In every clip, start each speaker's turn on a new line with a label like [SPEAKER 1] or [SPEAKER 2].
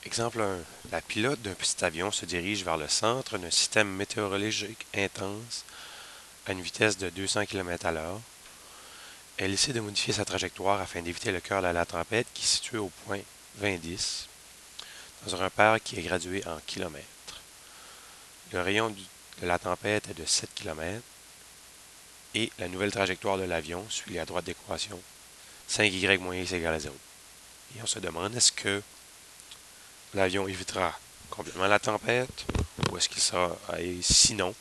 [SPEAKER 1] Exemple 1. La pilote d'un petit avion se dirige vers le centre d'un système météorologique intense à une vitesse de 200 km à l'heure. Elle essaie de modifier sa trajectoire afin d'éviter le cœur de la tempête qui est situé au point 2010 dans un repère qui est gradué en kilomètres. Le rayon de la tempête est de 7 km et la nouvelle trajectoire de l'avion suit la droite d'équation 5y moins x égale à 0. Et on se demande, est-ce que l'avion évitera complètement la tempête ou est-ce qu'il sera, et sinon,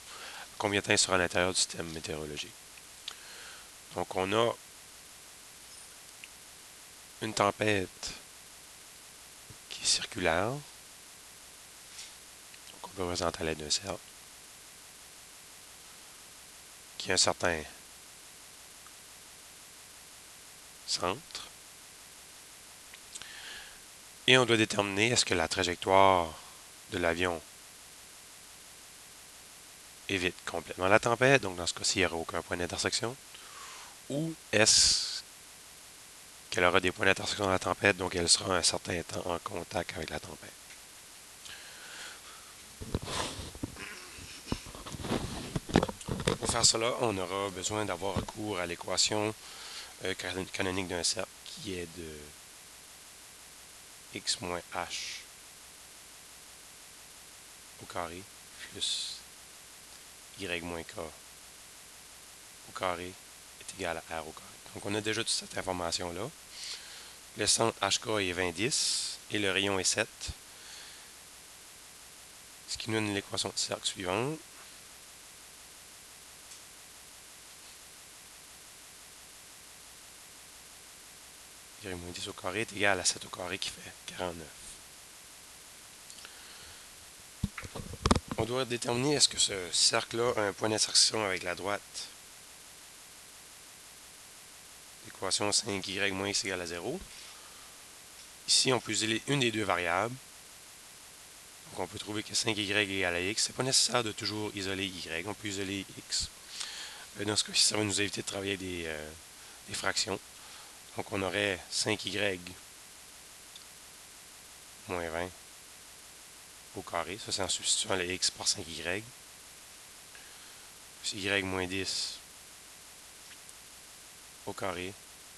[SPEAKER 1] combien de temps il sera à l'intérieur du système météorologique? Donc, on a une tempête qui est circulaire, donc on peut représenter à l'aide d'un cercle, qui a un certain centre. Et on doit déterminer est-ce que la trajectoire de l'avion évite complètement la tempête, donc dans ce cas-ci, il n'y aura aucun point d'intersection, ou est-ce qu'elle aura des points d'intersection dans la tempête, donc elle sera un certain temps en contact avec la tempête. Pour faire cela, on aura besoin d'avoir recours à l'équation canonique d'un cercle qui est de x moins h au carré plus y moins k au carré est égal à r au carré. Donc on a déjà toute cette information-là. Le centre HK est 20,10 et le rayon est 7. Ce qui nous donne l'équation de cercle suivante. Y moins 10 au carré est égal à 7 au carré qui fait 49. On doit déterminer est-ce que ce cercle-là a un point d'intersection avec la droite. L'équation 5y moins x égale à 0. Ici, on peut isoler une des deux variables. Donc, on peut trouver que 5y égale à x. Ce n'est pas nécessaire de toujours isoler y. On peut isoler x. Dans ce cas-ci, ça va nous éviter de travailler des fractions. Donc, on aurait 5y moins 20 au carré. Ça, c'est en substituant le x par 5y. Plus y moins 10 au carré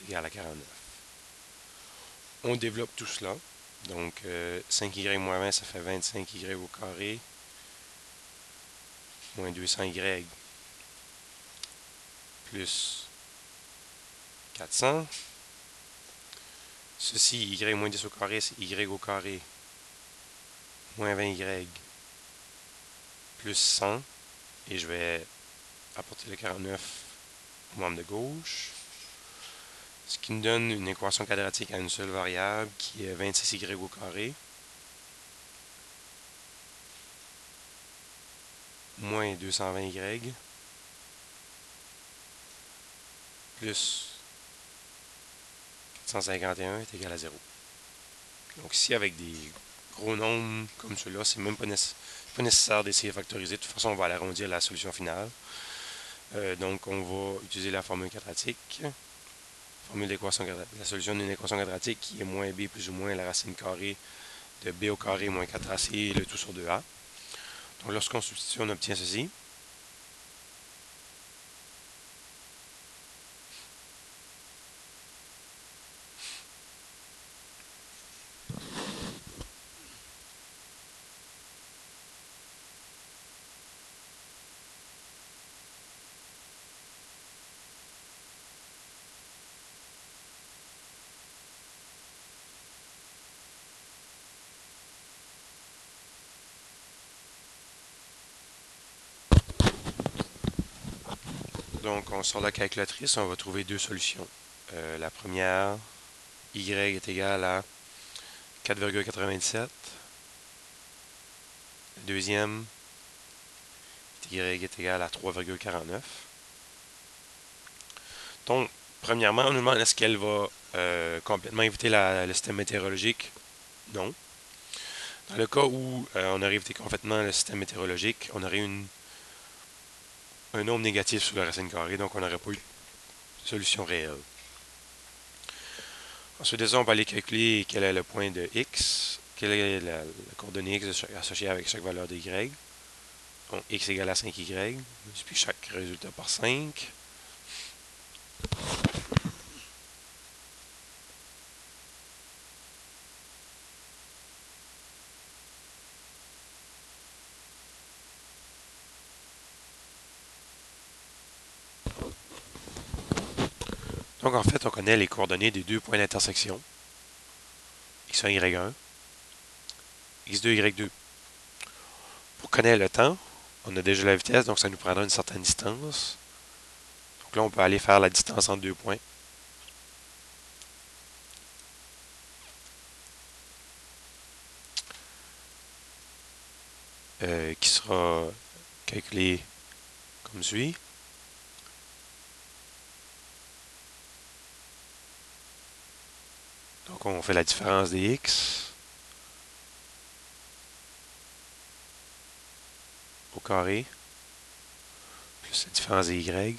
[SPEAKER 1] égale à 49. On développe tout cela. Donc, 5y moins 20, ça fait 25y au carré, moins 200y, plus 400. Ceci, y moins 10 au carré, c'est y au carré, moins 20y, plus 100. Et je vais apporter le 49 au membre de gauche. Ce qui nous donne une équation quadratique à une seule variable qui est 26y au carré, moins 220y, plus 451 est égal à 0. Donc ici, avec des gros nombres comme ceux-là, c'est même pas nécessaire d'essayer de factoriser. De toute façon, on va l'arrondir à la solution finale. Donc, on va utiliser la formule quadratique. Formule d'équation quadratique. La solution d'une équation quadratique qui est moins b plus ou moins la racine carrée de b au carré moins 4ac, le tout sur 2a. Donc, lorsqu'on substitue, on obtient ceci. Donc, on sort la calculatrice, on va trouver deux solutions. La première, y est égal à 4,97. La deuxième, y est égal à 3,49. Donc, premièrement, on nous demande est-ce qu'elle va complètement éviter le système météorologique? Non. Dans le cas où on aurait évité complètement le système météorologique, on aurait un nombre négatif sur la racine carrée, donc on n'aurait pas eu de solution réelle. Ensuite de ça, on va aller calculer quel est le point de x, calculer la coordonnée x associée avec chaque valeur de y. Donc, x égale à 5y. Je multiplie chaque résultat par 5. Donc, en fait, on connaît les coordonnées des deux points d'intersection. x1, y1, x2, y2. Pour connaître le temps, on a déjà la vitesse, donc ça nous prendra une certaine distance. Donc là, on peut aller faire la distance entre deux points. Qui sera calculée comme suit. Donc, on fait la différence des x au carré plus la différence des y.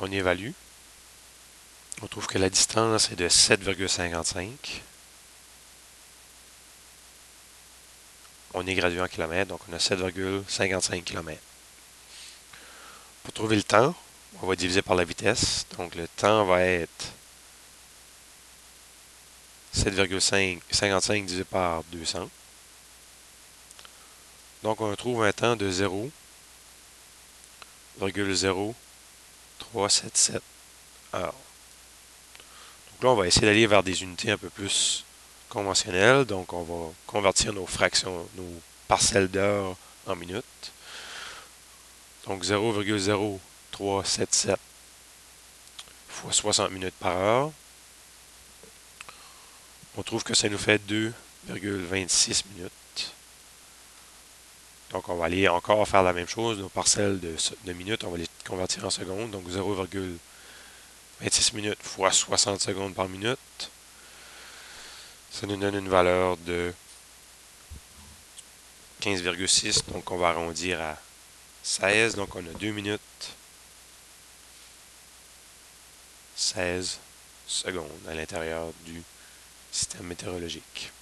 [SPEAKER 1] On évalue. On trouve que la distance est de 7,55. On est gradué en kilomètres, donc on a 7,55 km. Pour trouver le temps, on va diviser par la vitesse. Donc le temps va être 7,55 divisé par 200. Donc on trouve un temps de 0,0377 heures. Donc là, on va essayer d'aller vers des unités un peu plus conventionnelles. Donc on va convertir nos fractions, nos parcelles d'heures en minutes. Donc 0,0377 fois 60 minutes par heure. On trouve que ça nous fait 2,26 minutes. Donc, on va aller encore faire la même chose. Nos parcelles de minutes, on va les convertir en secondes. Donc, 0,26 minutes fois 60 secondes par minute. Ça nous donne une valeur de 15,6. Donc, on va arrondir à 16. Donc, on a 2 minutes 16 secondes à l'intérieur du système météorologique.